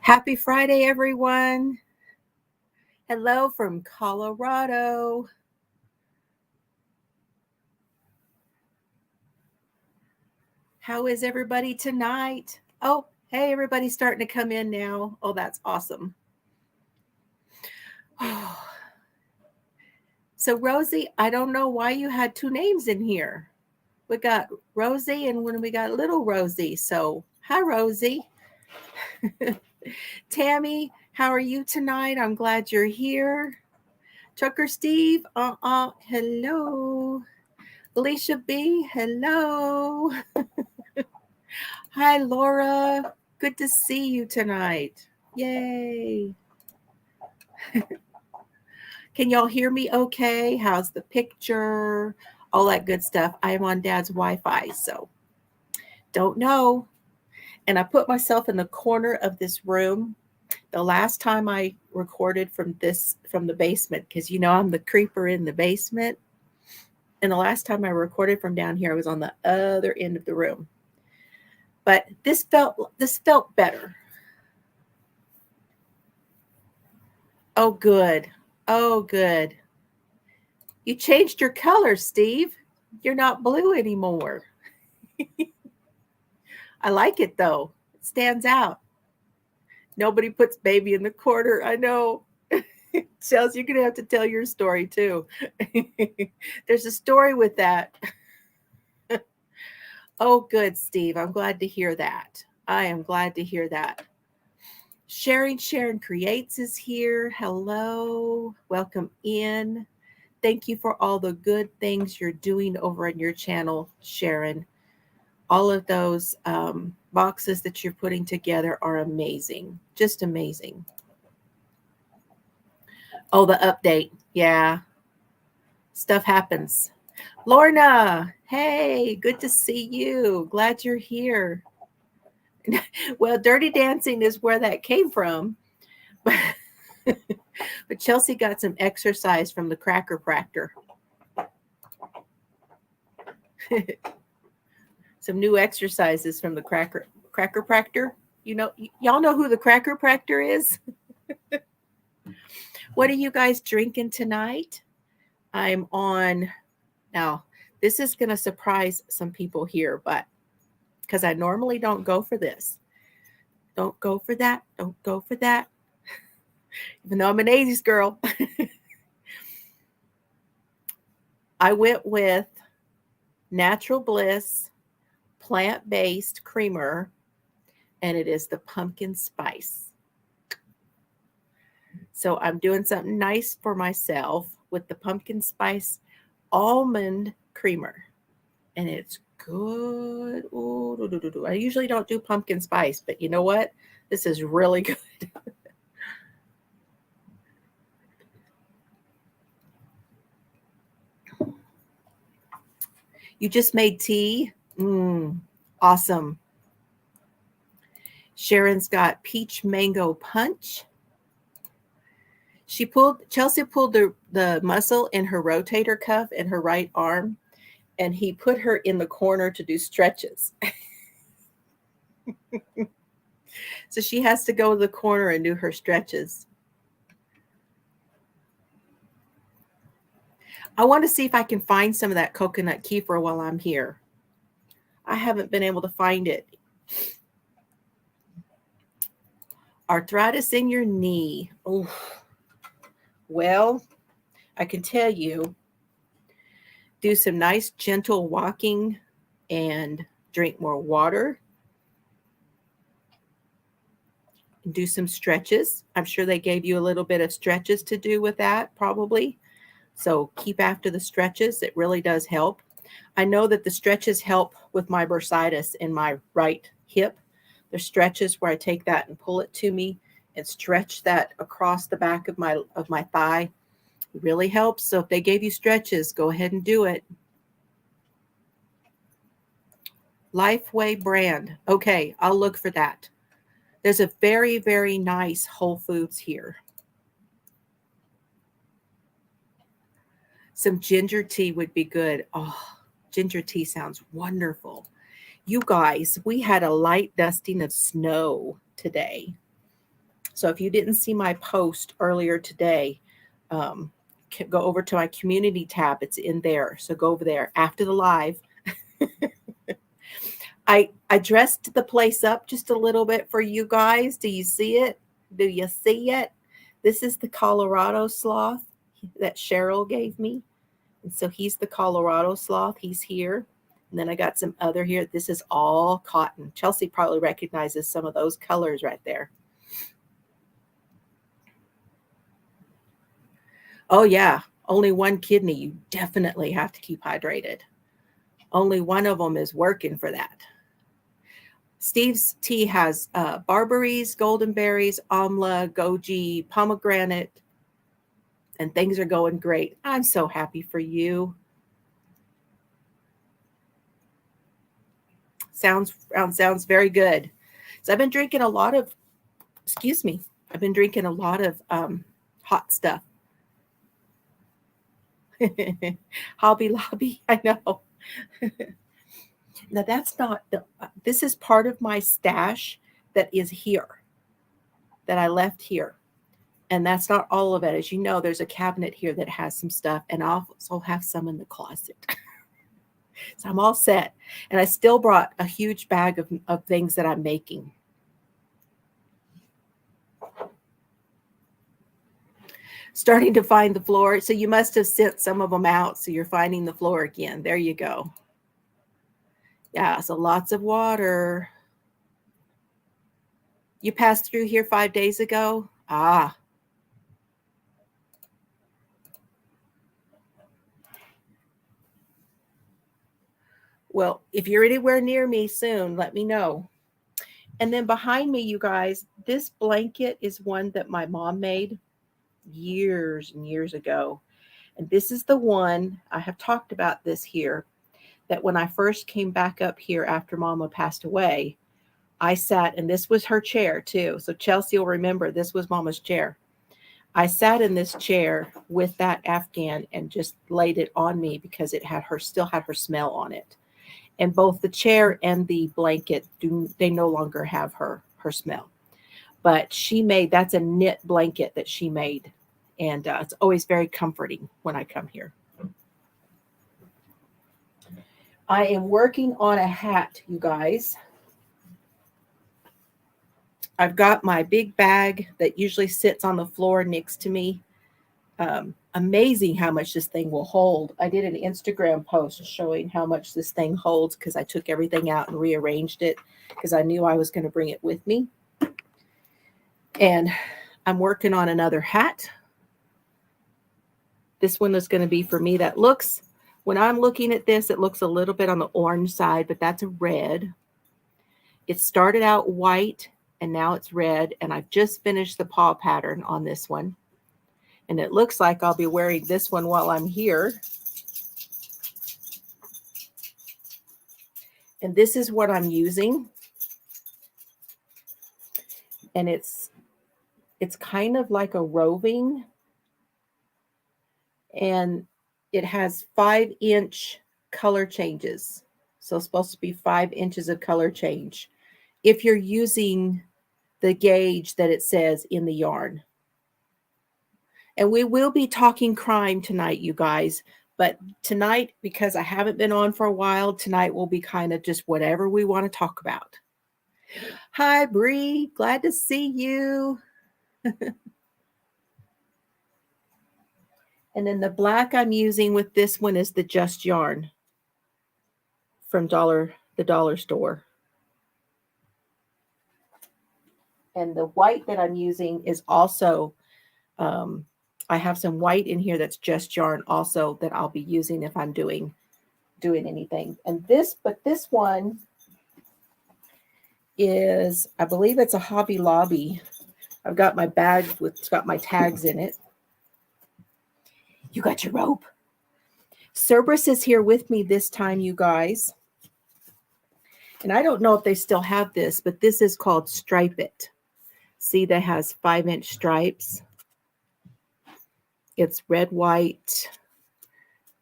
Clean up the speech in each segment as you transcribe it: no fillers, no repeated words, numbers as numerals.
Happy Friday, everyone. Hello from Colorado. How is everybody tonight? Oh, hey, everybody's starting to come in now. Oh, that's awesome. Oh. So, Rosie, I don't know why you had two names in here. We got Rosie and when we got little Rosie. So, hi, Rosie. Tammy, how are you tonight? I'm glad you're here. Trucker Steve, hello. Alicia B, hello. Hi, Laura. Good to see you tonight. Yay. Can y'all hear me okay? How's the picture? All that good stuff. I am on Dad's Wi-Fi, so don't know. And I put myself in the corner of this room. The last time I recorded from the basement, because I'm the creeper in the basement. And the last time I recorded from down here, I was on the other end of the room. But this felt better. Oh, good. Oh, good. You changed your color, Steve. You're not blue anymore. I like it, though. It stands out. Nobody puts baby in the corner. I know. Chelsea, you're going to have to tell your story, too. There's a story with that. Oh, good, Steve. I'm glad to hear that. I am glad to hear that. Sharon Creates is here. Hello. Welcome in. Thank you for all the good things you're doing over on your channel, Sharon. All of those boxes that you're putting together are amazing. Just amazing. Oh, the update. Yeah. Stuff happens. Lorna, hey, good to see you. Glad you're here. Well, Dirty Dancing is where that came from. But Chelsea got some exercise from the Cracker Practor. Some new exercises from the Cracker Practor. Y'all know who the Cracker Practor is? What are you guys drinking tonight? I'm on, now this is going to surprise some people here, but because I normally don't go for this. Don't go for that. Don't go for that. Even though I'm an 80s girl. I went with Natural Bliss plant-based creamer, and it is the pumpkin spice. So I'm doing something nice for myself with the pumpkin spice almond creamer, and it's good. Ooh, I usually don't do pumpkin spice, but you know what? This is really good. You just made tea? Awesome. Sharon's got peach mango punch. Chelsea pulled the muscle in her rotator cuff in her right arm, and he put her in the corner to do stretches. So she has to go to the corner and do her stretches. I want to see if I can find some of that coconut kefir while I'm here. I haven't been able to find it. Arthritis in your knee. Oh, well, I can tell you, do some nice gentle walking and drink more water. Do some stretches. I'm sure they gave you a little bit of stretches to do with that, probably. So keep after the stretches. It really does help. I know that the stretches help with my bursitis in my right hip. There's stretches where I take that and pull it to me and stretch that across the back of my thigh. It really helps. So if they gave you stretches, go ahead and do it. Lifeway brand. Okay, I'll look for that. There's a very, very nice Whole Foods here. Some ginger tea would be good. Oh, ginger tea sounds wonderful. You guys, we had a light dusting of snow today. So if you didn't see my post earlier today, go over to my community tab. It's in there. So go over there after the live. I dressed the place up just a little bit for you guys. Do you see it? Do you see it? This is the Colorado sloth that Cheryl gave me. And so he's the Colorado sloth. He's here. And then I got some other here. This is all cotton. Chelsea probably recognizes some of those colors right there. Oh, yeah. Only one kidney. You definitely have to keep hydrated. Only one of them is working for that. Steve's tea has barberries, golden berries, amla, goji, pomegranate, and things are going great. I'm so happy for you. Sounds very good. So I've been drinking a lot of, I've been drinking a lot of hot stuff. Hobby Lobby, I know. Now that's not, this is part of my stash that is here, that I left here. And that's not all of it. As you know, there's a cabinet here that has some stuff, and I also have some in the closet. So I'm all set. And I still brought a huge bag of things that I'm making. Starting to find the floor. So you must have sent some of them out. So you're finding the floor again. There you go. Yeah, so lots of water. You passed through here 5 days ago? Ah. Well, if you're anywhere near me soon, let me know. And then behind me, you guys, this blanket is one that my mom made years and years ago. And this is the one, I have talked about this here, that when I first came back up here after Mama passed away, I sat, and this was her chair too. So Chelsea will remember this was Mama's chair. I sat in this chair with that Afghan and just laid it on me because it had still had her smell on it. And both the chair and the blanket, they no longer have her smell. But she made, that's a knit blanket that she made. And it's always very comforting when I come here. I am working on a hat, you guys. I've got my big bag that usually sits on the floor next to me. Amazing how much this thing will hold. I did an Instagram post showing how much this thing holds because I took everything out and rearranged it because I knew I was going to bring it with me. And I'm working on another hat. This one is going to be for me. That looks, when I'm looking at this, it looks a little bit on the orange side, but that's a red. It started out white and now it's red. And I've just finished the paw pattern on this one. And it looks like I'll be wearing this one while I'm here. And this is what I'm using. And it's kind of like a roving. And it has 5-inch color changes. So it's supposed to be 5 inches of color change if you're using the gauge that it says in the yarn. And we will be talking crime tonight, you guys. But tonight, because I haven't been on for a while, tonight will be kind of just whatever we want to talk about. Hi, Bree. Glad to see you. And then the black I'm using with this one is the Just Yarn from the dollar store. And the white that I'm using is also, I have some white in here that's Just Yarn also that I'll be using if I'm doing anything. And this one is, I believe it's a Hobby Lobby. I've got my bag it's got my tags in it. You got your rope. Cerberus is here with me this time, you guys. And I don't know if they still have this, but this is called Stripe It. See, that has 5-inch stripes. It's red, white.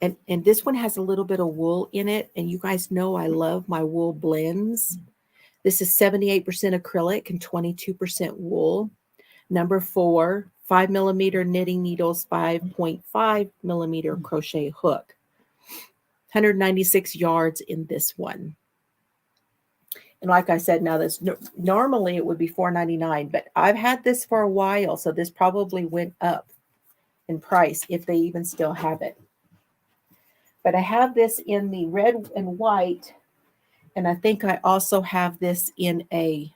And this one has a little bit of wool in it. And you guys know I love my wool blends. This is 78% acrylic and 22% wool. Number 4, 5mm knitting needles, 5.5mm crochet hook. 196 yards in this one. And like I said, now this normally it would be $4.99, but I've had this for a while, so this probably went up in price if they even still have it. But I have this in the red and white, and I think I also have this in I've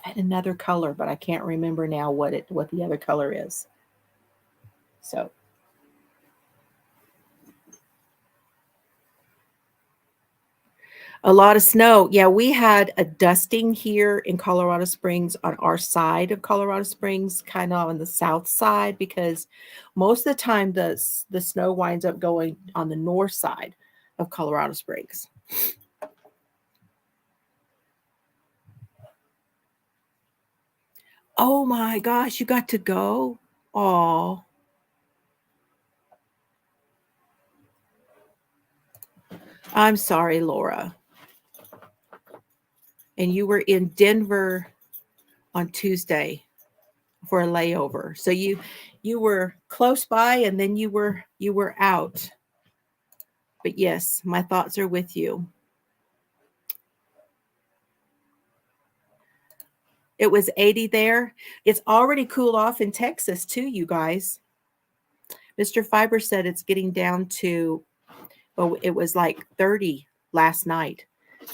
had another color, but I can't remember now what the other color is. So a lot of snow. Yeah, we had a dusting here in Colorado Springs on our side of Colorado Springs, kind of on the south side, because most of the time the snow winds up going on the north side of Colorado Springs. Oh my gosh, you got to go? Oh. I'm sorry, Laura. And you were in Denver on Tuesday for a layover. So you were close by and then you were out. But yes, my thoughts are with you. It was 80 there. It's already cooled off in Texas too, you guys. Mr. Fiber said it's getting down to, well, it was like 30 last night.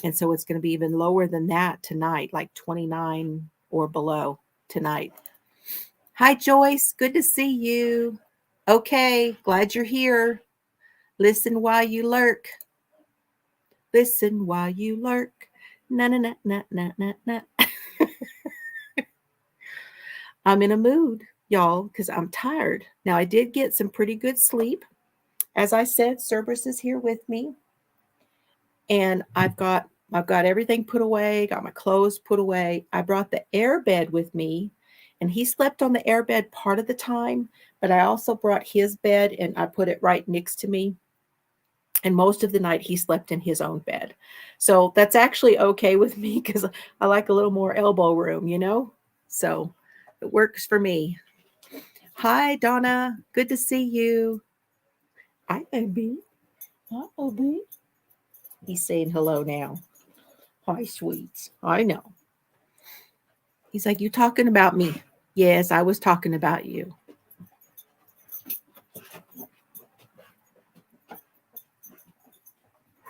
And so it's going to be even lower than that tonight, like 29 or below tonight. Hi, Joyce. Good to see you. Okay, glad you're here. Listen while you lurk. Listen while you lurk. Na na na na na na na. I'm in a mood, y'all, because I'm tired. Now, I did get some pretty good sleep. As I said, Cerberus is here with me. And I've got everything put away, got my clothes put away. I brought the air bed with me, and he slept on the air bed part of the time, but I also brought his bed and I put it right next to me. And most of the night he slept in his own bed. So that's actually okay with me because I like a little more elbow room, you know? So it works for me. Hi, Donna. Good to see you. Hi, baby. Hi, baby. He's saying hello now. Hi, sweets. I know. He's like, you talking about me? Yes, I was talking about you.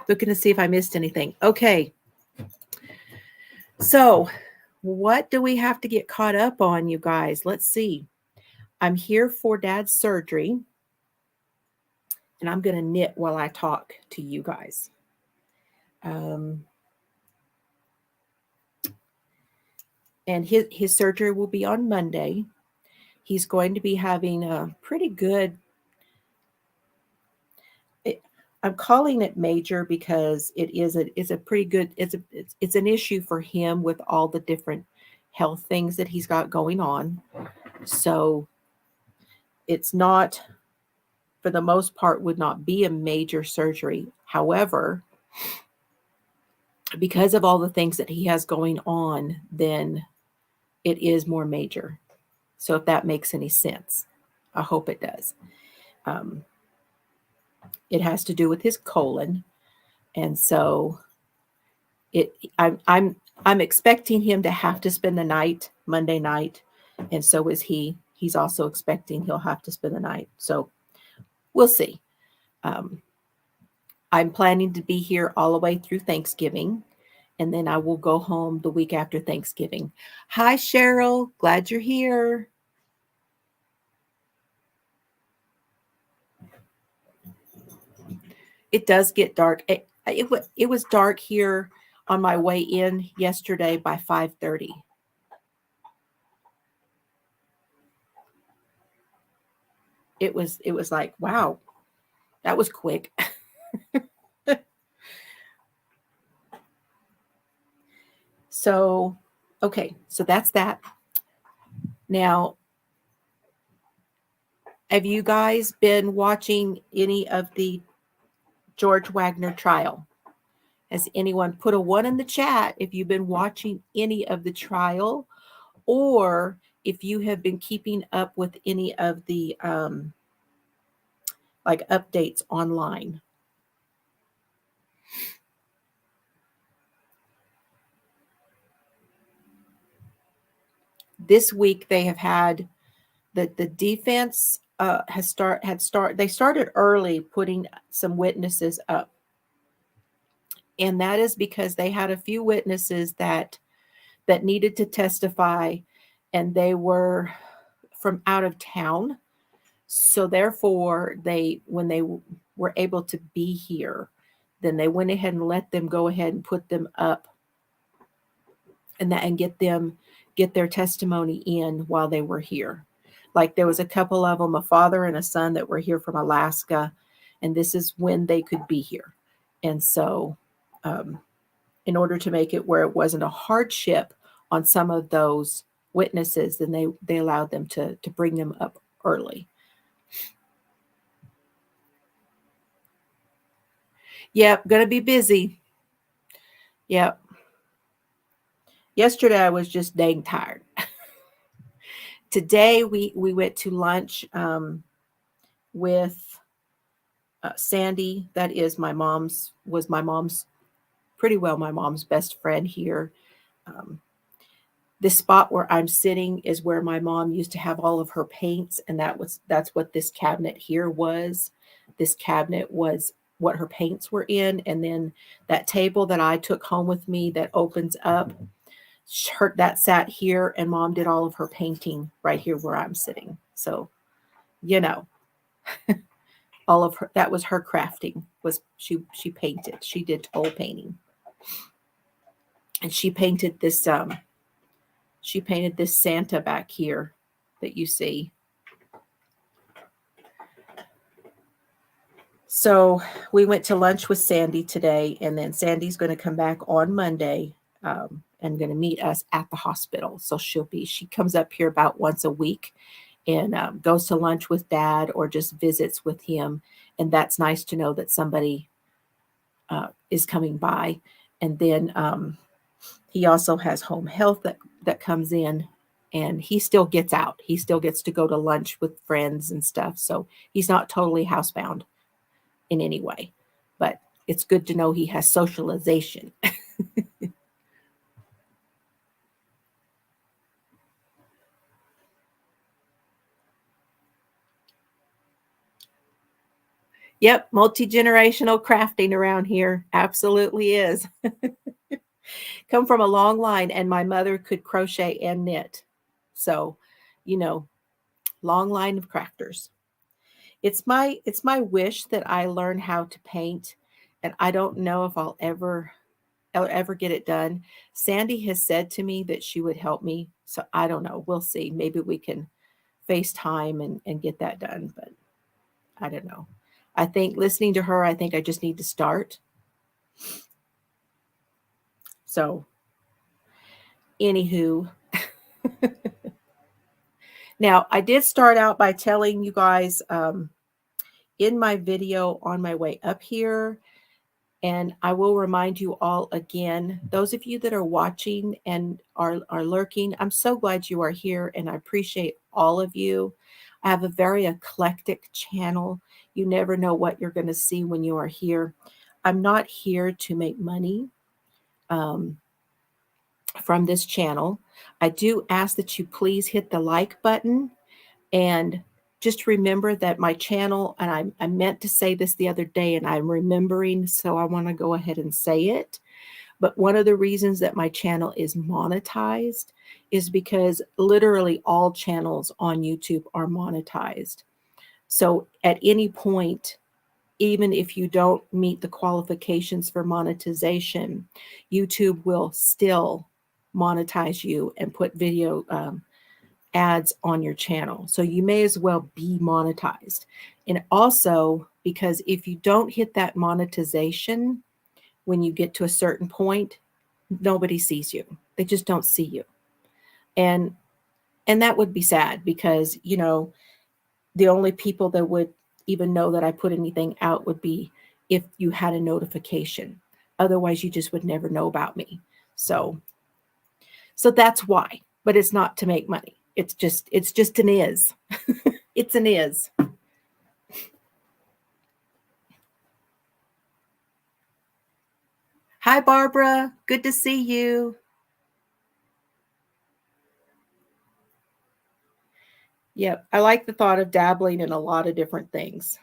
Looking to see if I missed anything. Okay. So, what do we have to get caught up on, you guys? Let's see. I'm here for Dad's surgery, and I'm going to knit while I talk to you guys. And his surgery will be on Monday. He's going to be having a pretty good, I'm calling it major because it's a pretty good, it's an issue for him with all the different health things that he's got going on. So it's not, for the most part, would not be a major surgery. However, because of all the things that he has going on, then it is more major. So if that makes any sense, I hope it does. It has to do with his colon, and so I'm expecting him to have to spend the night Monday night, and so is he. He's also expecting he'll have to spend the night. So we'll see. I'm planning to be here all the way through Thanksgiving, and then I will go home the week after Thanksgiving. Hi, Cheryl. Glad you're here. It does get dark. It was dark here on my way in yesterday by 5:30. It was like, wow, that was quick. So, okay, so that's that. Now, have you guys been watching any of the George Wagner trial? Has anyone put a 1 in the chat if you've been watching any of the trial, or if you have been keeping up with any of the like updates online. This week they have had the defense they started early putting some witnesses up. And that is because they had a few witnesses that needed to testify, and they were from out of town. So therefore, when they were able to be here, then they went ahead and let them go ahead and put them up and get their testimony in while they were here. Like there was a couple of them, a father and a son, that were here from Alaska, and this is when they could be here. And so in order to make it where it wasn't a hardship on some of those witnesses, then they allowed them to bring them up early. Yep, gonna be busy. Yep. Yesterday I was just dang tired. Today we went to lunch with Sandy. That is my mom's pretty well my mom's best friend here. This spot where I'm sitting is where my mom used to have all of her paints, and that's what this cabinet here was. This cabinet was what her paints were in, and then that table that I took home with me that opens up, that sat here, and Mom did all of her painting right here where I'm sitting. So, all of her, that was her crafting, was she painted. She did toll painting. And she painted this Santa back here that you see. So we went to lunch with Sandy today, and then Sandy's going to come back on Monday and going to meet us at the hospital. So she comes up here about once a week and goes to lunch with Dad or just visits with him. And that's nice to know that somebody is coming by. And then he also has home health that comes in, and he still gets out. He still gets to go to lunch with friends and stuff. So he's not totally housebound in any way, but it's good to know he has socialization. Yep, multi-generational crafting around here. Absolutely is. Come from a long line, and my mother could crochet and knit. So, long line of crafters. It's my wish that I learn how to paint, and I don't know if I'll ever get it done. Sandy has said to me that she would help me, so I don't know. We'll see. Maybe we can FaceTime and get that done, but I don't know. I think listening to her, I think I just need to start. So, anywho, now I did start out by telling you guys in my video on my way up here, and I will remind you all again, those of you that are watching and are lurking, I'm so glad you are here, and I appreciate all of you. I have a very eclectic channel. You never know what you're going to see when you are here. I'm not here to make money from this channel. I do ask that you please hit the like button, and just remember that my channel, and I meant to say this the other day and I'm remembering, so I want to go ahead and say it. But one of the reasons that my channel is monetized is because literally all channels on YouTube are monetized. So at any point, even if you don't meet the qualifications for monetization, YouTube will still monetize you and put video ads on your channel. So you may as well be monetized. And also, because if you don't hit that monetization, when you get to a certain point, nobody sees you. They just don't see you. And that would be sad, because, the only people that would even know that I put anything out would be if you had a notification. Otherwise, you just would never know about me. So that's why. but it's not to make money. It's just an is. It's an is. Hi, Barbara. Good to see you. Yep, I like the thought of dabbling in a lot of different things.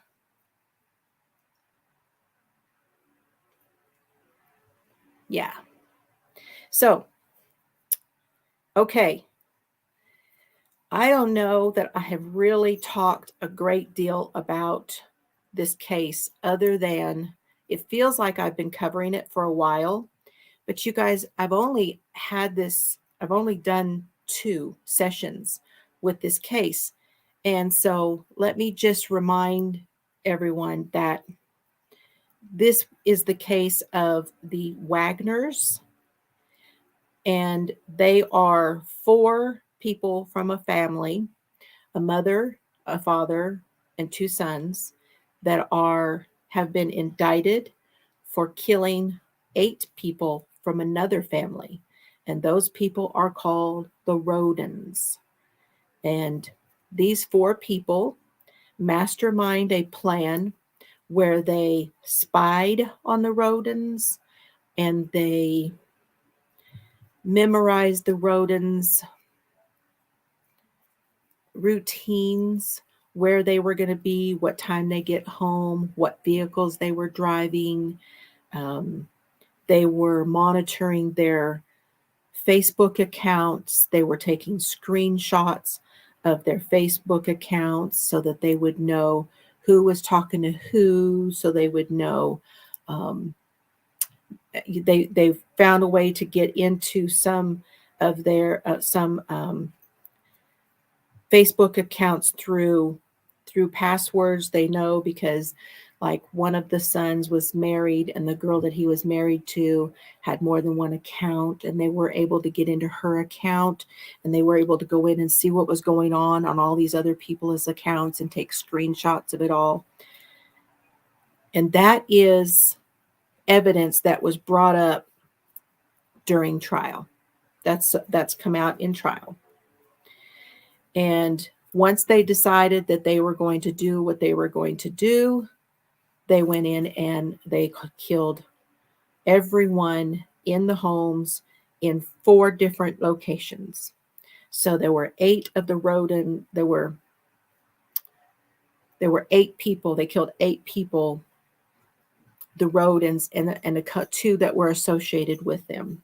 Yeah. So, okay. I don't know that I have really talked a great deal about this case other than it feels like I've been covering it for a while. But you guys, I've only done 2 sessions with this case. And so let me just remind everyone that this is the case of the Wagners, and they are 4 people from a family, a mother, a father, and 2 sons that have been indicted for killing 8 people from another family. And those people are called the Rodens. And these 4 people mastermind a plan where they spied on the Rodens and they memorized the Rodens' routines, where they were going to be, what time they get home, what vehicles they were driving. They were monitoring their Facebook accounts. They were taking screenshots of their Facebook accounts so that they would know who was talking to who, so they would know. They found a way to get into some of their Facebook accounts through passwords they know, because like one of the sons was married and the girl that he was married to had more than one account, and they were able to get into her account and they were able to go in and see what was going on all these other people's accounts and take screenshots of it all. And that is evidence that was brought up during trial. That's come out in trial. And once they decided that they were going to do what they were going to do, they went in and they killed everyone in the homes in 4 different locations. So there were 8 of the Roden. There were 8 people. They killed 8 people, the Rodens, and 2 that were associated with them.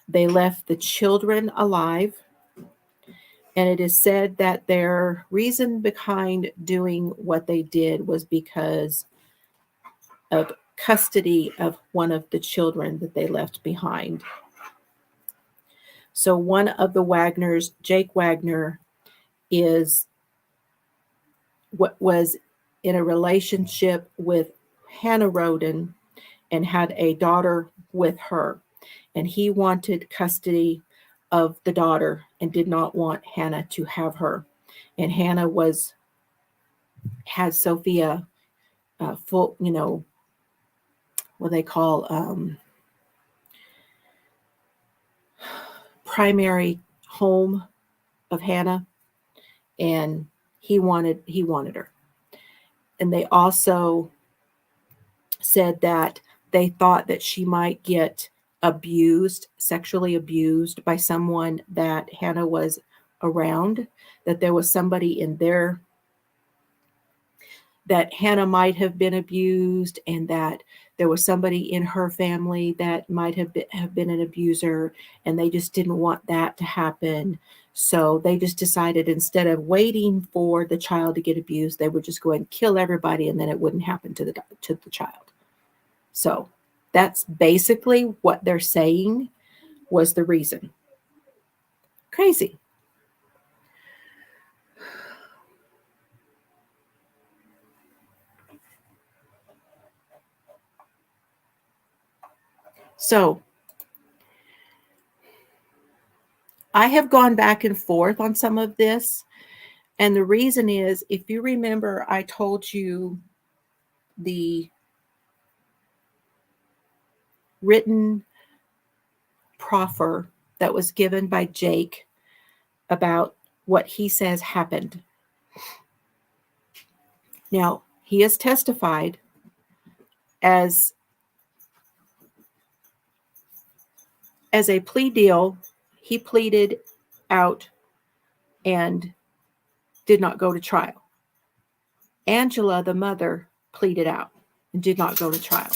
They left the children alive. And it is said that their reason behind doing what they did was because of custody of one of the children that they left behind. So one of the Wagners, Jake Wagner, is what was in a relationship with Hannah Roden and had a daughter with her. And he wanted custody of the daughter and did not want Hannah to have her. And Hannah had Sophia full, what they call primary home of Hannah, and he wanted her. And they also said that they thought that she might get sexually abused by someone that Hannah was around, that there was somebody in there that Hannah might have been abused, and that there was somebody in her family that might have been an abuser, and they just didn't want that to happen. So they just decided, instead of waiting for the child to get abused, they would just go and kill everybody, and then it wouldn't happen to the child. So that's basically what they're saying was the reason. Crazy. So I have gone back and forth on some of this. And the reason is, if you remember, I told you the written proffer that was given by Jake about what he says happened. Now, he has testified as a plea deal. He pleaded out and did not go to trial. Angela, the mother, pleaded out and did not go to trial.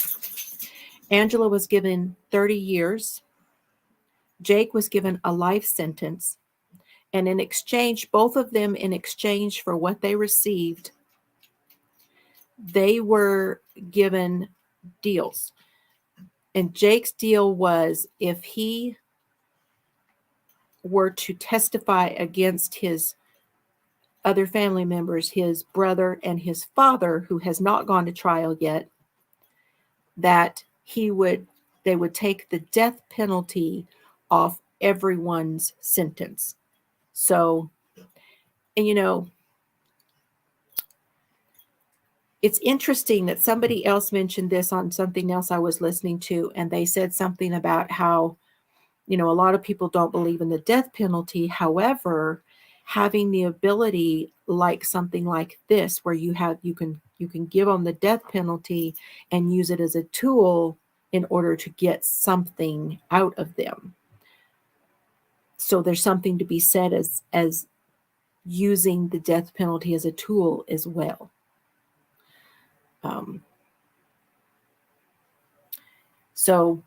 Angela was given 30 years. Jake was given a life sentence. And in exchange, both of them, in exchange for what they received, they were given deals. And Jake's deal was, if he were to testify against his other family members, his brother and his father, who has not gone to trial yet, that they would take the death penalty off everyone's sentence. So, and it's interesting that somebody else mentioned this on something else I was listening to, and they said something about how, a lot of people don't believe in the death penalty. However, having the ability, like something like this, where you can give them the death penalty and use it as a tool in order to get something out of them. So there's something to be said as using the death penalty as a tool as well. So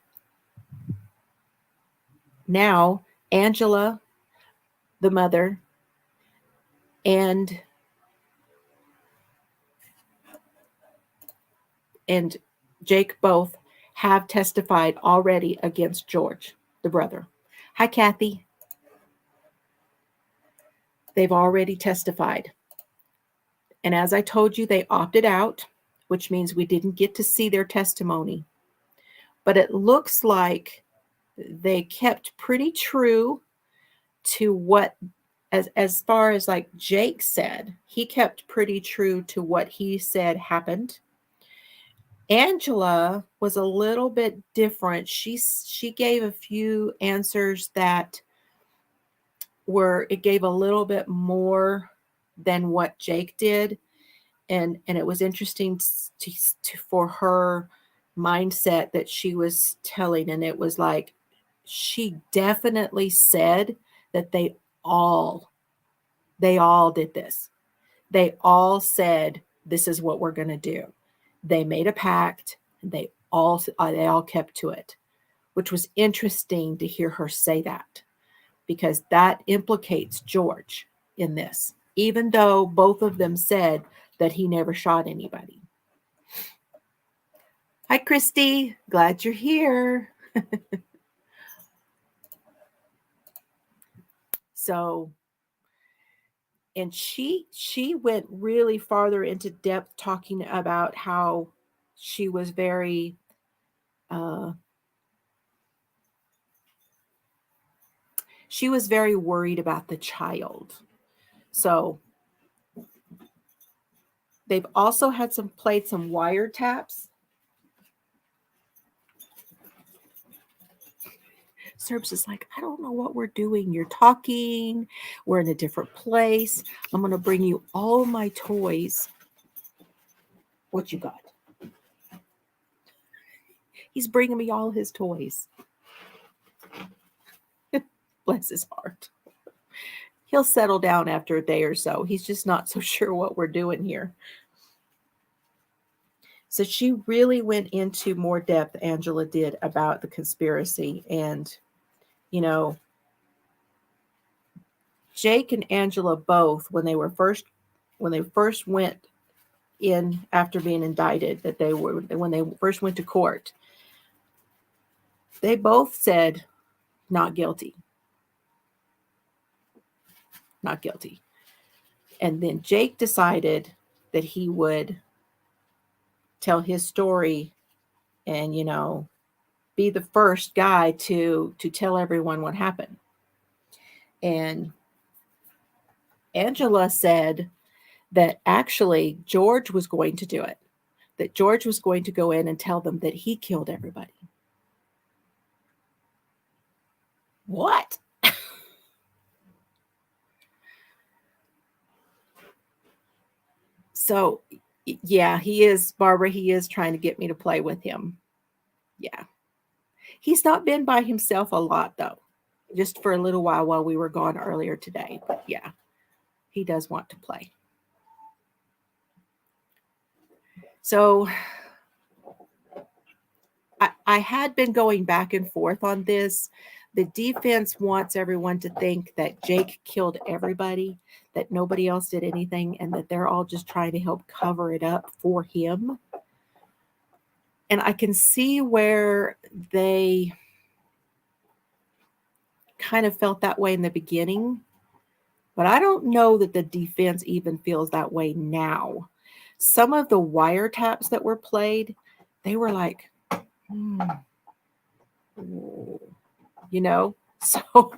now Angela, the mother, and Jake both have testified already against George, the brother. Hi, Kathy. They've already testified. And as I told you, they opted out, which means we didn't get to see their testimony. But it looks like they kept pretty true to what, as far as like Jake said, he kept pretty true to what he said happened. Angela was a little bit different. She gave a few answers that it gave a little bit more than what Jake did. And it was interesting for her mindset that she was telling. And it was like, she definitely said that they all did this. They all said, this is what we're going to do. They made a pact, and they all kept to it, which was interesting to hear her say that, because that implicates George in this, even though both of them said that he never shot anybody. Hi, Christy. Glad you're here. So, and she went really farther into depth talking about how she was very worried about the child. So they've also had played some wiretaps. Serbs is like, I don't know what we're doing. You're talking. We're in a different place. I'm going to bring you all my toys. What you got? He's bringing me all his toys. Bless his heart. He'll settle down after a day or so. He's just not so sure what we're doing here. So she really went into more depth, Angela did, about the conspiracy. And, Jake and Angela both, when they first went in after being indicted, when they first went to court, they both said not guilty. Not guilty. And then Jake decided that he would tell his story and, be the first guy to tell everyone what happened. And Angela said that actually George was going to do it, that George was going to go in and tell them that he killed everybody. What? So, yeah, he is, Barbara, he is trying to get me to play with him. Yeah. He's not been by himself a lot, though, just for a little while we were gone earlier today. But yeah, he does want to play. So I had been going back and forth on this. The defense wants everyone to think that Jake killed everybody, that nobody else did anything, and that they're all just trying to help cover it up for him. And I can see where they kind of felt that way in the beginning, but I don't know that the defense even feels that way now. Some of the wiretaps that were played, they were like, you know, so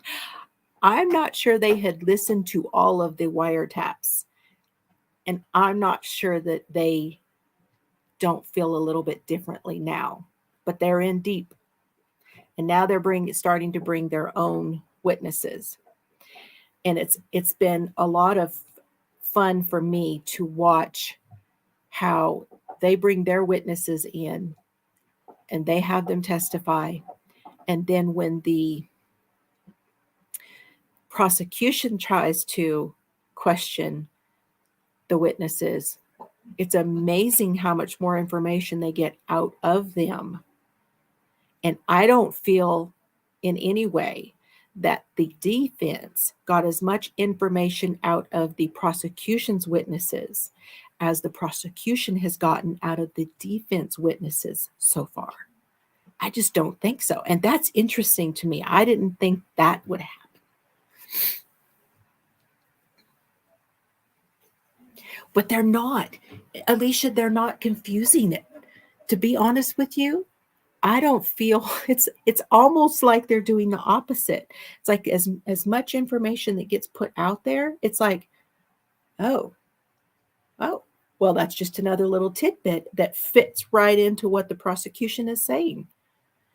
I'm not sure they had listened to all of the wiretaps. And I'm not sure that they don't feel a little bit differently now, but they're in deep. And now they're starting to bring their own witnesses. And it's been a lot of fun for me to watch how they bring their witnesses in and they have them testify. And then when the prosecution tries to question the witnesses, it's amazing how much more information they get out of them. And I don't feel in any way that the defense got as much information out of the prosecution's witnesses as the prosecution has gotten out of the defense witnesses so far. I just don't think so. And that's interesting to me. I didn't think that would happen. But they're not. Alicia, they're not confusing it. To be honest with you, I don't feel it's almost like they're doing the opposite. It's like as much information that gets put out there, it's like, oh, well, that's just another little tidbit that fits right into what the prosecution is saying.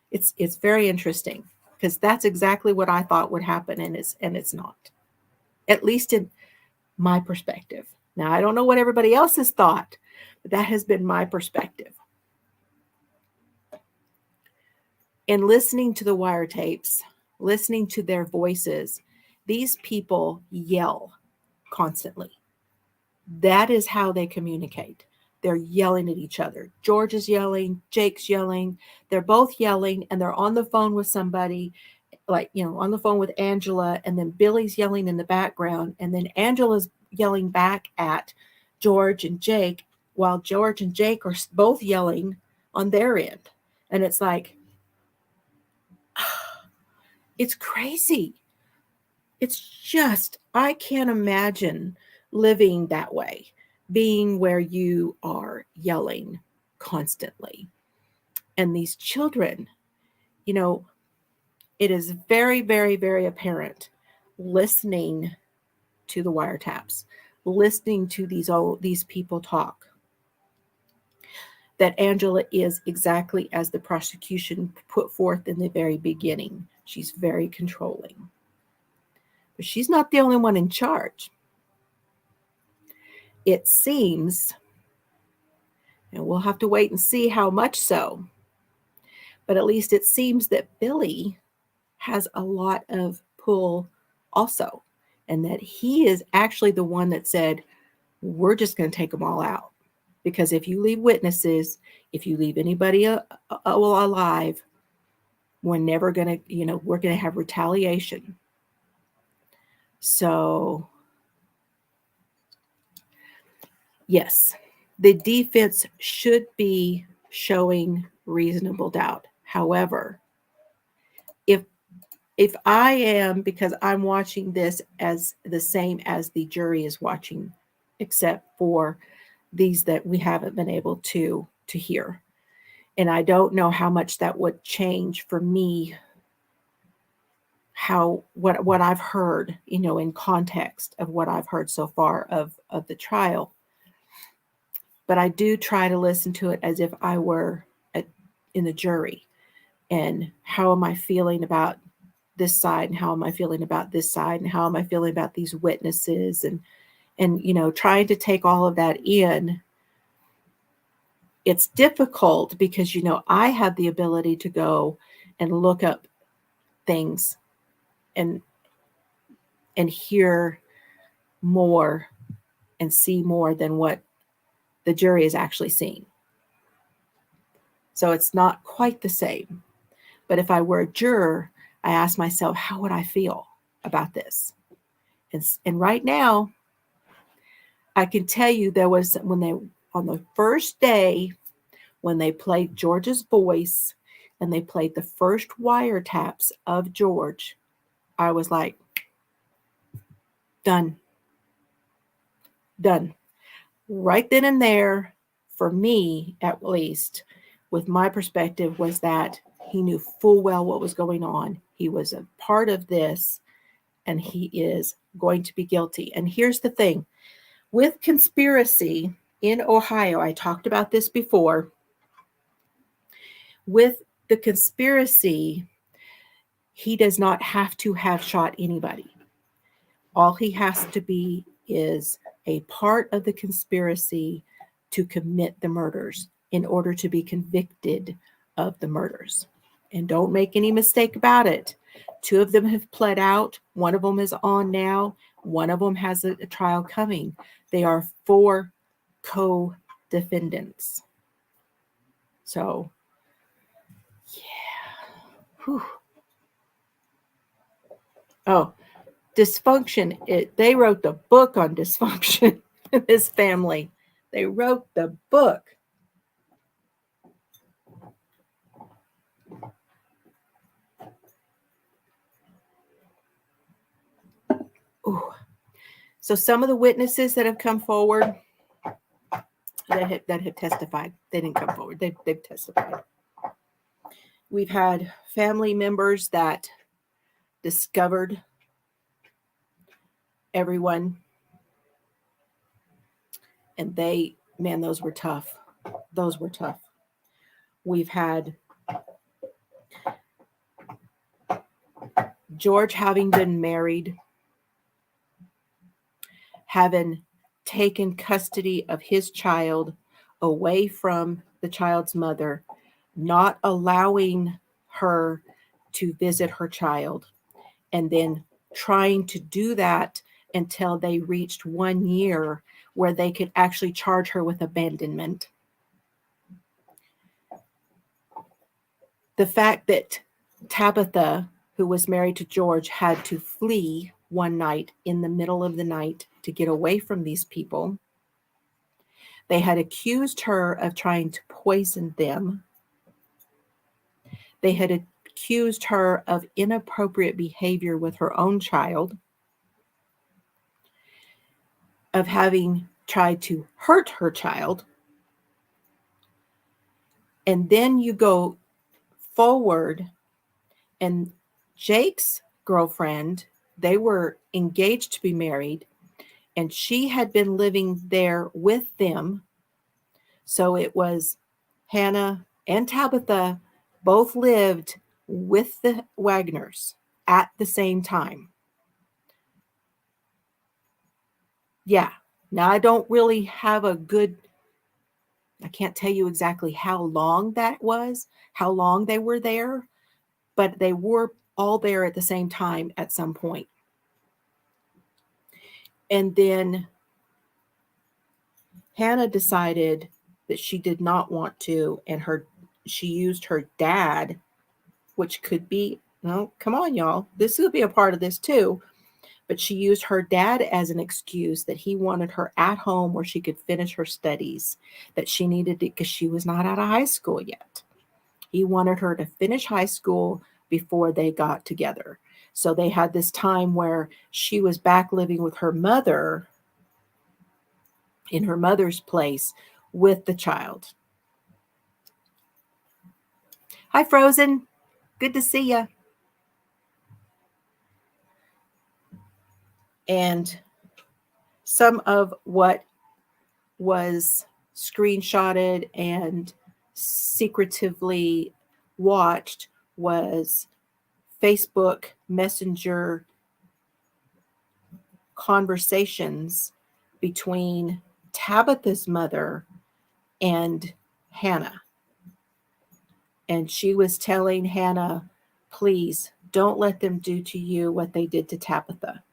It's very interesting because that's exactly what I thought would happen, and it's not. At least in my perspective. Now, I don't know what everybody else has thought, but that has been my perspective. And listening to the wiretapes, listening to their voices, these people yell constantly. That is how they communicate. They're yelling at each other. George is yelling, Jake's yelling. They're both yelling, and they're on the phone with somebody, like, on the phone with Angela, and then Billy's yelling in the background, and then Angela's yelling back at George and Jake, while George and Jake are both yelling on their end. And it's like, it's crazy. It's just, I can't imagine living that way, being where you are yelling constantly. And these children, it is very, very, very apparent listening to the wiretaps, listening to these people talk, that Angela is exactly as the prosecution put forth in the very beginning. She's very controlling. But she's not the only one in charge. It seems, and we'll have to wait and see how much so, but at least it seems that Billy has a lot of pull also, and that he is actually the one that said, we're just going to take them all out. Because if you leave witnesses, if you leave anybody alive, we're never going to, we're going to have retaliation. So, yes, the defense should be showing reasonable doubt. However, if I am, because I'm watching this as the same as the jury is watching, except for these that we haven't been able to hear. And I don't know how much that would change for me, what I've heard, in context of what I've heard so far of the trial. But I do try to listen to it as if I were in the jury. And how am I feeling about this side? And how am I feeling about this side? And how am I feeling about these witnesses? And And, trying to take all of that in, it's difficult because, I have the ability to go and look up things and hear more and see more than what the jury is actually seeing. So it's not quite the same. But if I were a juror, I ask myself, how would I feel about this? And right now, I can tell you there was, on the first day, when they played George's voice and they played the first wiretaps of George, I was like, done. Right then and there, for me at least, with my perspective, was that he knew full well what was going on. He was a part of this, and he is going to be guilty. And here's the thing. With conspiracy in Ohio, I talked about this before. With the conspiracy, he does not have to have shot anybody. All he has to be is a part of the conspiracy to commit the murders in order to be convicted of the murders. And don't make any mistake about it. 2 of them have pled out. 1 of them is on now. 1 of them has a trial coming. They are 4 co-defendants. So, yeah. Whew. Oh, dysfunction. They wrote the book on dysfunction in this family. They wrote the book. Ooh. So some of the witnesses that have come forward that have testified, they didn't come forward. They've testified. We've had family members that discovered everyone, and those were tough. Those were tough. We've had George having been married, having taken custody of his child away from the child's mother, not allowing her to visit her child, and then trying to do that until they reached 1 year where they could actually charge her with abandonment. The fact that Tabitha, who was married to George, had to flee one night in the middle of the night to get away from these people. They had accused her of trying to poison them. They had accused her of inappropriate behavior with her own child, of having tried to hurt her child. And then you go forward, and Jake's girlfriend, they were engaged to be married, and she had been living there with them. So it was Hannah and Tabitha both lived with the Wagners at the same time. Yeah. Now, I don't really have I can't tell you exactly how long that was, how long they were there, but they were all there at the same time at some point. And then Hannah decided that she did not want to, and she used her dad, which could be, no, come on, y'all. This would be a part of this too. But she used her dad as an excuse that he wanted her at home where she could finish her studies, that she needed to, because she was not out of high school yet. He wanted her to finish high school before they got together. So they had this time where she was back living with her mother in her mother's place with the child. Hi, Frozen. Good to see you. And some of what was screenshotted and secretively watched was Facebook Messenger conversations between Tabitha's mother and Hannah. And she was telling Hannah, please don't let them do to you what they did to Tabitha.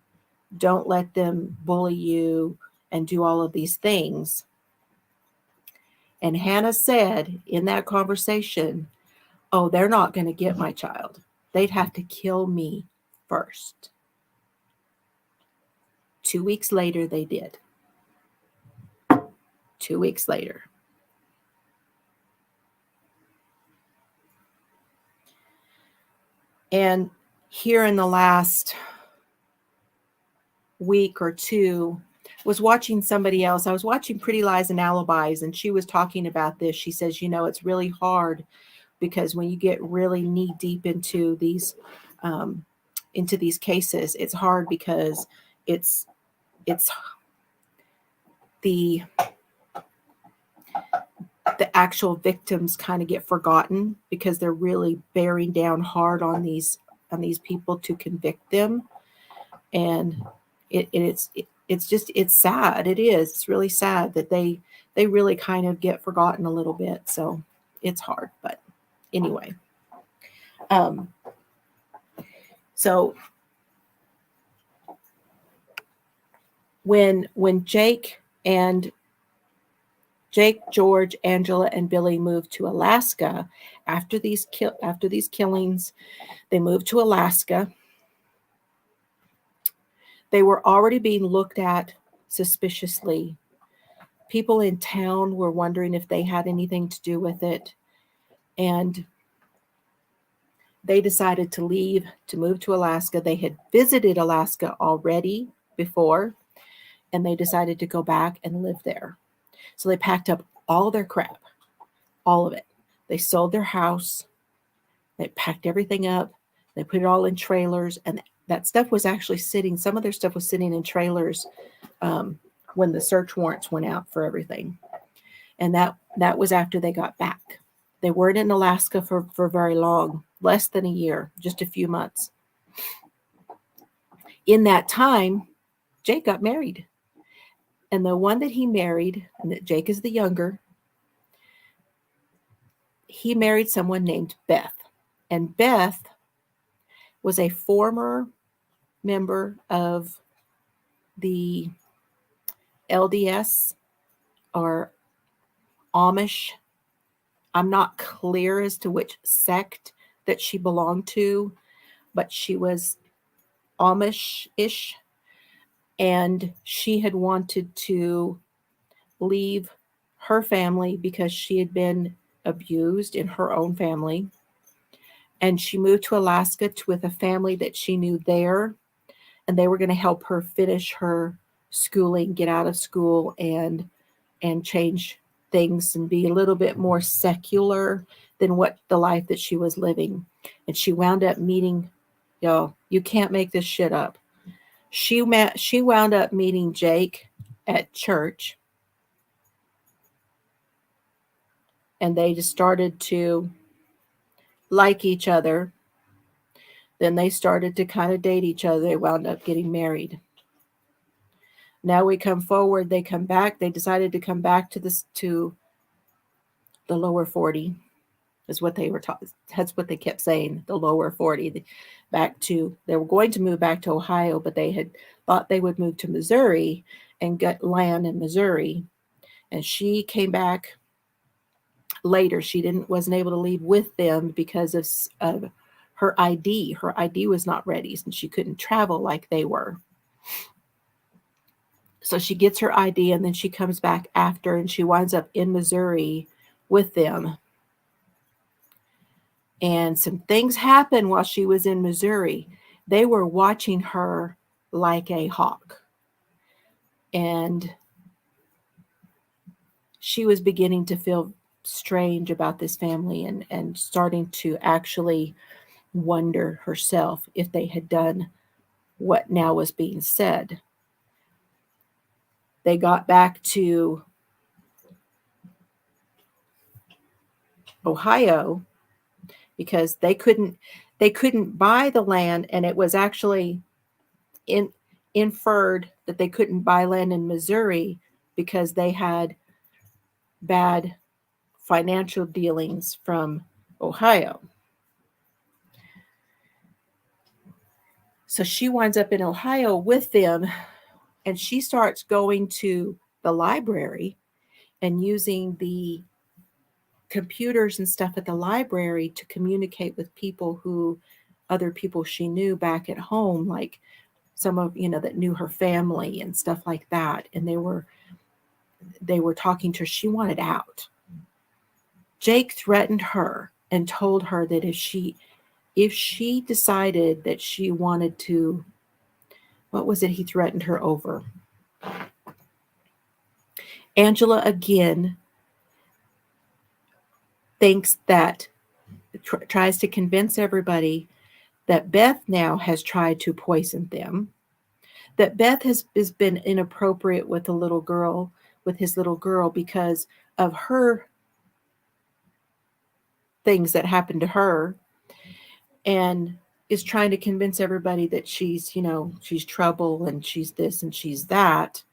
Don't let them bully you and do all of these things. And Hannah said in that conversation, oh, they're not going to get my child. They'd have to kill me first. 2 weeks later, they did. 2 weeks later. And here in the last week or two, was watching somebody else. I was watching Pretty Lies and Alibis, and she was talking about this. She says, it's really hard because when you get really knee deep into these cases, it's hard because it's the actual victims kind of get forgotten because they're really bearing down hard on these people to convict them. And it's sad. It is. It's really sad that they really kind of get forgotten a little bit. So it's hard, but anyway. So when Jake, George, Angela, and Billy moved to Alaska after these killings, they moved to Alaska. They were already being looked at suspiciously. People in town were wondering if they had anything to do with it. And they decided to leave, to move to Alaska. They had visited Alaska already before, and they decided to go back and live there. So they packed up all their crap, all of it. They sold their house. They packed everything up. They put it all in trailers, and that stuff was actually some of their stuff was sitting in trailers when the search warrants went out for everything. And that was after they got back. They weren't in Alaska for very long, less than a year, just a few months. In that time, Jake got married. And the one that he married, and that Jake is the younger, he married someone named Beth. And Beth was a former member of the LDS or Amish. I'm not clear as to which sect that she belonged to, but she was Amish-ish. And she had wanted to leave her family because she had been abused in her own family. And she moved to Alaska with a family that she knew there. And they were going to help her finish her schooling, get out of school, and change things and be a little bit more secular than what the life that she was living. And she wound up meeting, you can't make this shit up. She wound up meeting Jake at church. And they just started to like each other. Then they started to kind of date each other. They wound up getting married. Now we come forward. They come back. They decided to come back to the lower 40. Is what they were taught. That's what they kept saying. The lower 40. They were going to move back to Ohio, but they had thought they would move to Missouri and get land in Missouri. And she came back later. She wasn't able to leave with them because of her ID. Her ID was not ready, and she couldn't travel like they were. So she gets her ID, and then she comes back after, and she winds up in Missouri with them. And some things happened while she was in Missouri. They were watching her like a hawk. And she was beginning to feel strange about this family and starting to actually wonder herself if they had done what now was being said. They got back to Ohio because they couldn't buy the land, and it was actually inferred that they couldn't buy land in Missouri because they had bad financial dealings from Ohio. So she winds up in Ohio with them, and she starts going to the library and using the computers and stuff at the library to communicate with other people she knew back at home, like some of, that knew her family and stuff like that. And they were talking to her. She wanted out. Jake threatened her and told her that if she decided that she wanted to, what was it he threatened her over? Angela again thinks that, tries to convince everybody that Beth now has tried to poison them, that Beth has been inappropriate with his little girl because of her things that happened to her, and is trying to convince everybody that she's trouble and she's this and she's that.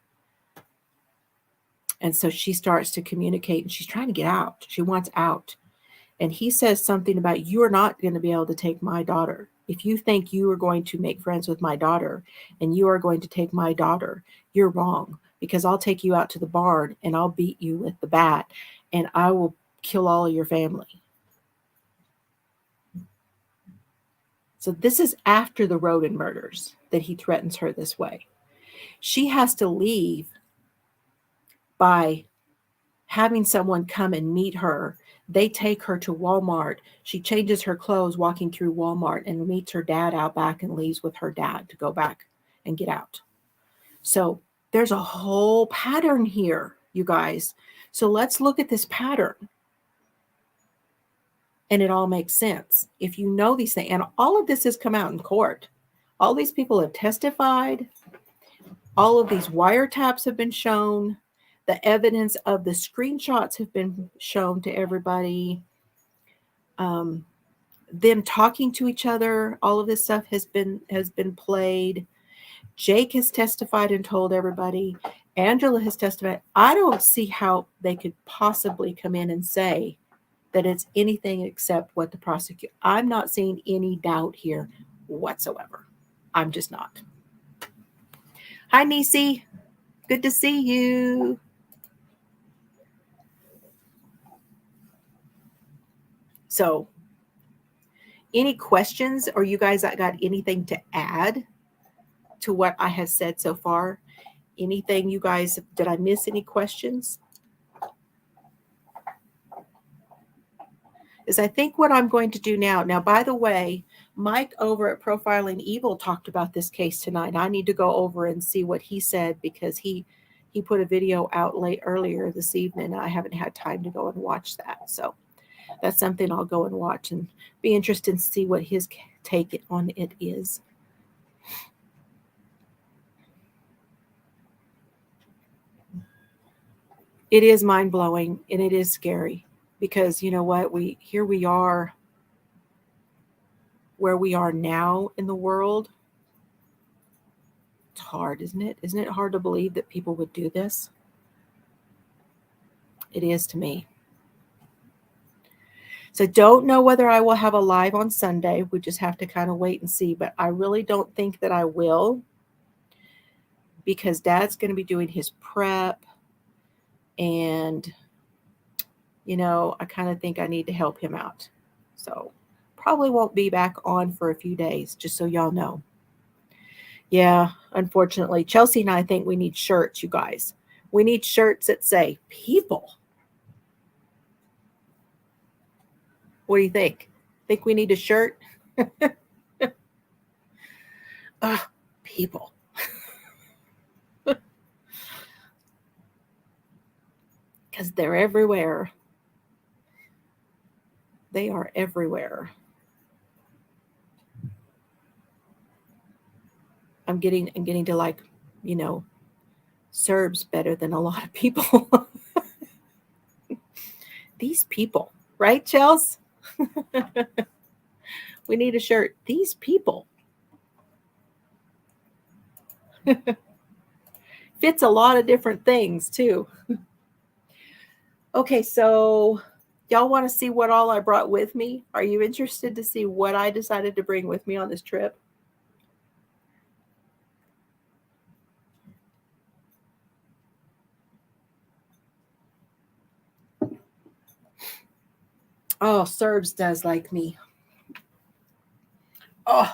And so she starts to communicate, and she's trying to get out. She wants out. And he says something about, you are not going to be able to take my daughter. If you think you are going to make friends with my daughter and you are going to take my daughter, you're wrong, because I'll take you out to the barn and I'll beat you with the bat and I will kill all of your family. So this is after the Roden murders that he threatens her this way. She has to leave by having someone come and meet her. They take her to Walmart. She changes her clothes walking through Walmart and meets her dad out back and leaves with her dad to go back and get out. So there's a whole pattern here, you guys. So let's look at this pattern. And it all makes sense if you know these things. And all of this has come out in court. All these people have testified. All of these wiretaps have been shown. The evidence of the screenshots have been shown to everybody. Them talking to each other, all of this stuff has been played. Jake has testified and told everybody. Angela has testified. I don't see how they could possibly come in and say that it's anything except what the prosecutor. I'm not seeing any doubt here whatsoever. I'm just not. Hi, Nisi. Good to see you. So, any questions, or you guys got anything to add to what I have said so far? Anything, you guys, did I miss any questions? Is I think what I'm going to do now, by the way, Mike over at Profiling Evil talked about this case tonight. I need to go over and see what he said, because he put a video out earlier this evening. I haven't had time to go and watch that. So that's something I'll go and watch and be interested to see what his take on it is. It is mind-blowing and it is scary, because you know what? Here we are where we are now in the world. It's hard, isn't it? Isn't it hard to believe that people would do this? It is to me. So don't know whether I will have a live on Sunday. We just have to kind of wait and see. But I really don't think that I will, because Dad's going to be doing his prep. And, I kind of think I need to help him out. So probably won't be back on for a few days, just so y'all know. Yeah, unfortunately, Chelsea and I think we need shirts, you guys. We need shirts that say people. What do you think? Think we need a shirt? People. Because they're everywhere. They are everywhere. I'm getting to like, Serbs better than a lot of people. These people, right, Chels? We need a shirt. These people. Fits a lot of different things too. Okay, so y'all want to see what all I brought with me? Are you interested to see what I decided to bring with me on this trip? Oh, Serbs does like me. Oh,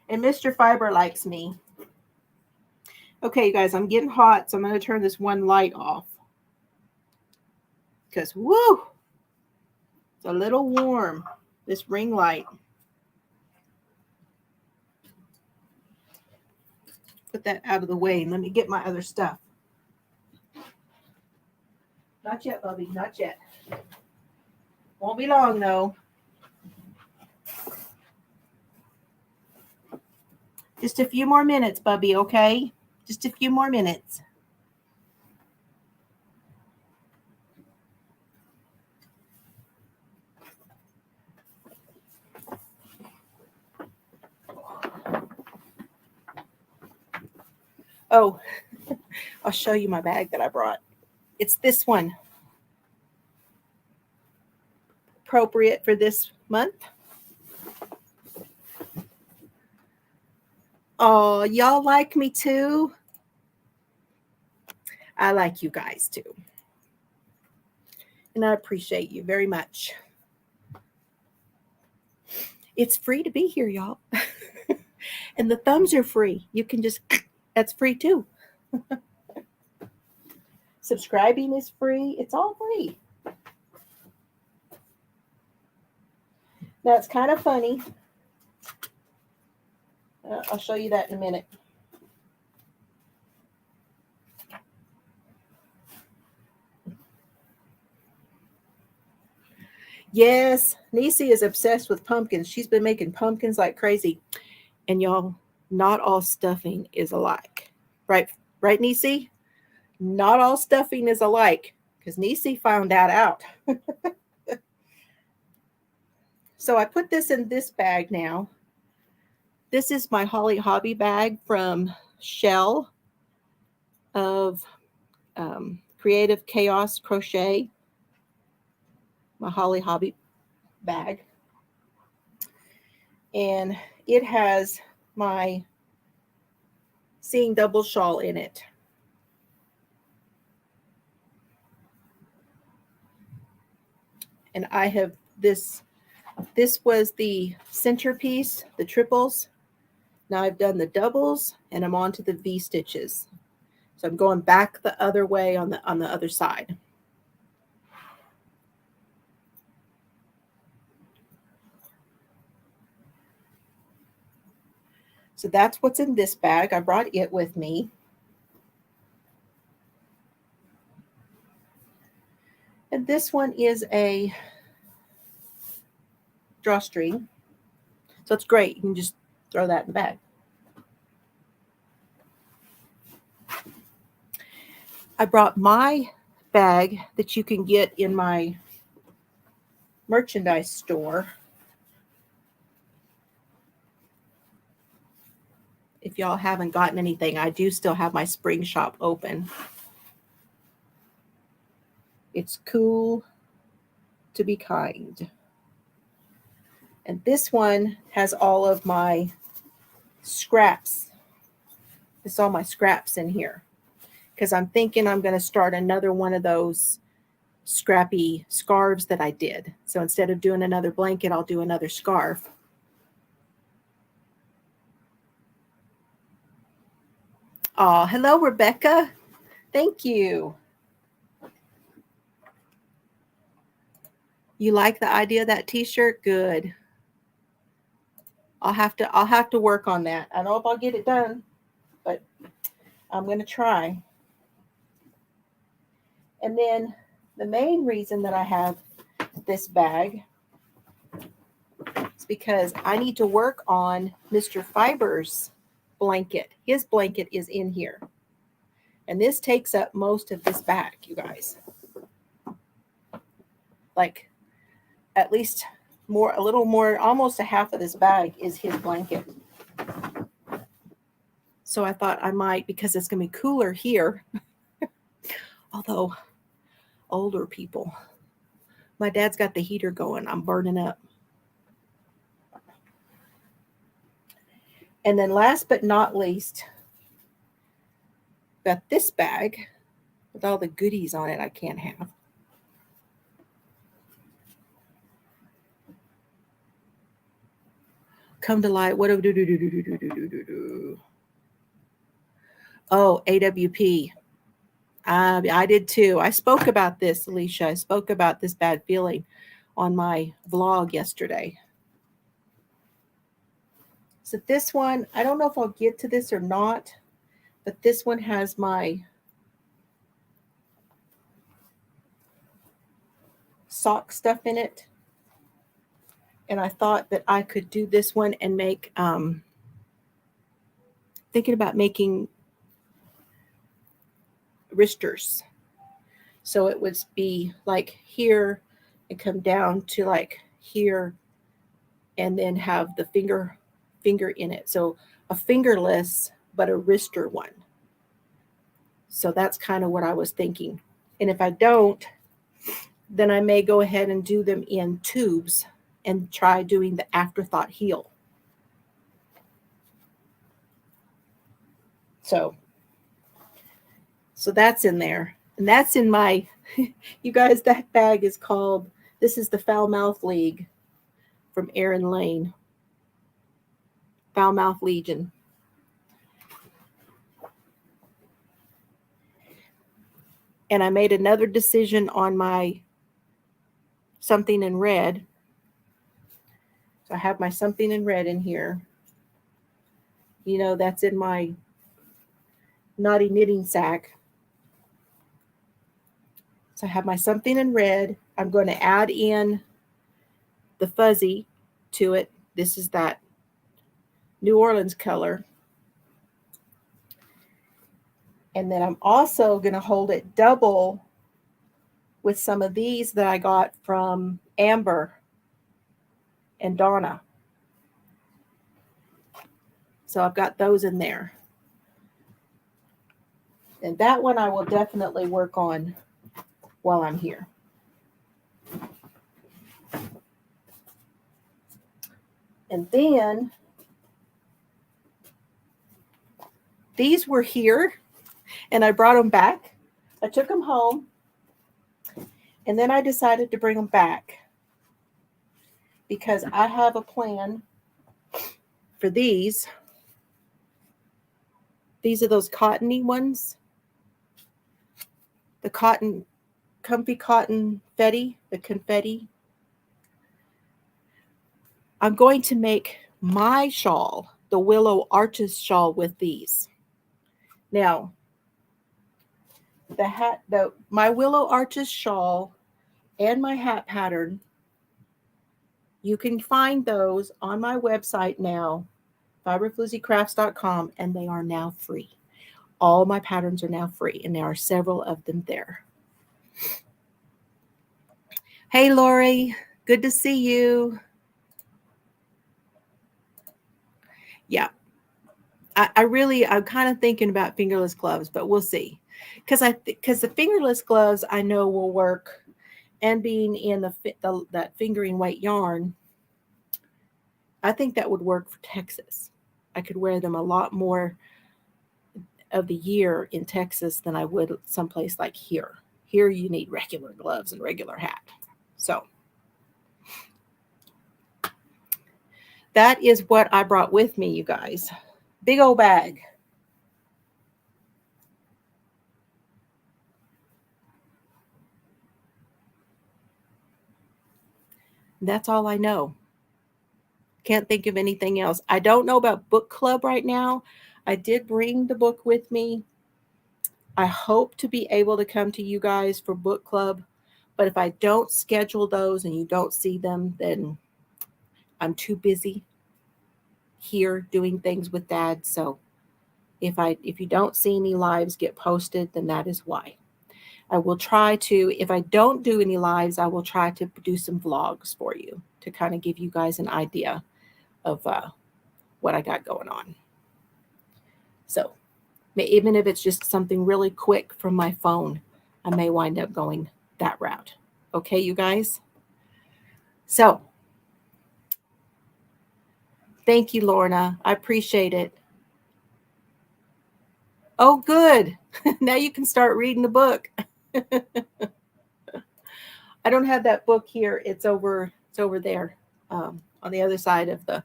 and Mr. Fiber likes me. Okay, you guys, I'm getting hot, so I'm going to turn this one light off. Because, woo, it's a little warm, this ring light. Put that out of the way and let me get my other stuff. Not yet, Bubby, not yet. Won't be long, though. Just a few more minutes, Bubby, okay? Just a few more minutes. Oh, I'll show you my bag that I brought. It's this one. Appropriate for this month. Oh, y'all like me too? I like you guys too. And I appreciate you very much. It's free to be here, y'all. And the thumbs are free. You can just, that's free too. Subscribing is free. It's all free. Now it's kind of funny. I'll show you that in a minute. Yes, Nisi is obsessed with pumpkins. She's been making pumpkins like crazy. And y'all, not all stuffing is alike. Right, Nisi? Not all stuffing is alike. Because Nisi found that out. So I put this in this bag now. This is my Holly Hobby bag from Shell of Creative Chaos Crochet. My Holly Hobby bag. And it has my Seeing Double shawl in it. And I have this was the centerpiece, the triples. Now I've done the doubles and I'm on to the V stitches. So I'm going back the other way on the other side. So that's what's in this bag. I brought it with me. And this one is a drawstring. So it's great. You can just throw that in the bag. I brought my bag that you can get in my merchandise store. If y'all haven't gotten anything, I do still have my spring shop open. It's cool to be kind. And this one has all of my scraps. It's all my scraps in here. Because I'm thinking I'm going to start another one of those scrappy scarves that I did. So instead of doing another blanket, I'll do another scarf. Oh, hello, Rebecca. Thank you. You like the idea of that t-shirt? Good. I'll have to work on that. I don't know if I'll get it done, but I'm going to try. And then the main reason that I have this bag is because I need to work on Mr. Fiber's blanket. His blanket is in here. And this takes up most of this bag, you guys. Like at least a little more, almost a half of this bag is his blanket. So I thought I might, because it's going to be cooler here. Although older people, my dad's got the heater going. I'm burning up. And then last but not least, got this bag with all the goodies on it I can't have. Come to light. What do? Oh, AWP. I did too. I spoke about this, Alicia. I spoke about this bad feeling on my vlog yesterday. So this one, I don't know if I'll get to this or not, but this one has my sock stuff in it. And I thought that I could do this one and make, thinking about making wristers. So it would be like here and come down to like here and then have the finger in it. So a fingerless, but a wrister one. So that's kind of what I was thinking. And if I don't, then I may go ahead and do them in tubes and try doing the afterthought heel. So that's in there. And that's in my, you guys, that bag is called, this is the Foul Mouth League from Aaron Lane. Foul Mouth Legion. And I made another decision on my something in red. So I have my something in red in here. You know, that's in my naughty knitting sack. So I have my something in red. I'm going to add in the fuzzy to it. This is that New Orleans color. And then I'm also going to hold it double with some of these that I got from Amber and Donna. So I've got those in there. And that one I will definitely work on while I'm here. And then these were here and I brought them back. I took them home and then I decided to bring them back because I have a plan for these. These are those cottony ones. The cotton, comfy cotton confetti, the confetti. I'm going to make my shawl, the Willow Arches shawl, with these. Now, my Willow Arches shawl and my hat pattern, you can find those on my website now, fiberflooziecrafts.com, and they are now free. All my patterns are now free, and there are several of them there. Hey, Lori, good to see you. Yeah, I'm kind of thinking about fingerless gloves, but we'll see. Because the fingerless gloves I know will work, and being in that fingering weight yarn, I think that would work for Texas. I could wear them a lot more of the year in Texas than I would someplace like here. Here you need regular gloves and regular hat. So that is what I brought with me, you guys. Big old bag. That's all I know. Can't think of anything else. I don't know about book club right now. I did bring the book with me. I hope to be able to come to you guys for book club. But if I don't schedule those and you don't see them, then I'm too busy here doing things with Dad. So if you don't see any lives get posted, then that is why. I will try to, if I don't do any lives, I will try to do some vlogs for you to kind of give you guys an idea of what I got going on. So even if it's just something really quick from my phone, I may wind up going that route. Okay, you guys? So thank you, Lorna. I appreciate it. Oh, good. Now you can start reading the book. I don't have that book here. It's over there, on the other side of the.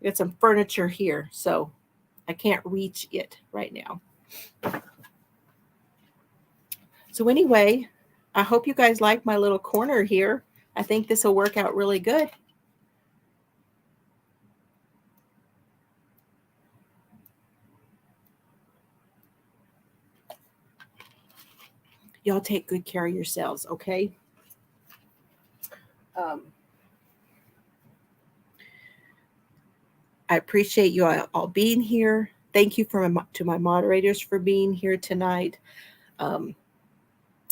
Got some furniture here, so I can't reach it right now. So anyway, I hope you guys like my little corner here. I think this will work out really good. Y'all take good care of yourselves, okay? I appreciate you all being here. Thank you to my moderators for being here tonight. I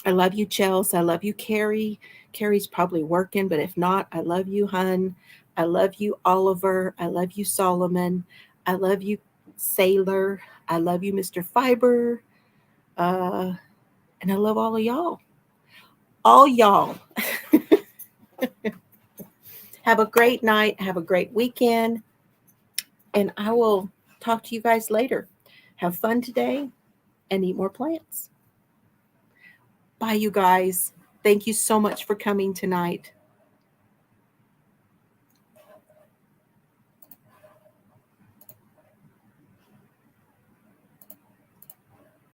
love you, Chels. I love you, Carrie. Carrie's probably working, but if not, I love you, hun. I love you, Oliver. I love you, Solomon. I love you, Sailor. I love you, Mr. Fiber. And I love all of y'all. All y'all. Have a great night. Have a great weekend. And I will talk to you guys later. Have fun today and eat more plants. Bye, you guys. Thank you so much for coming tonight.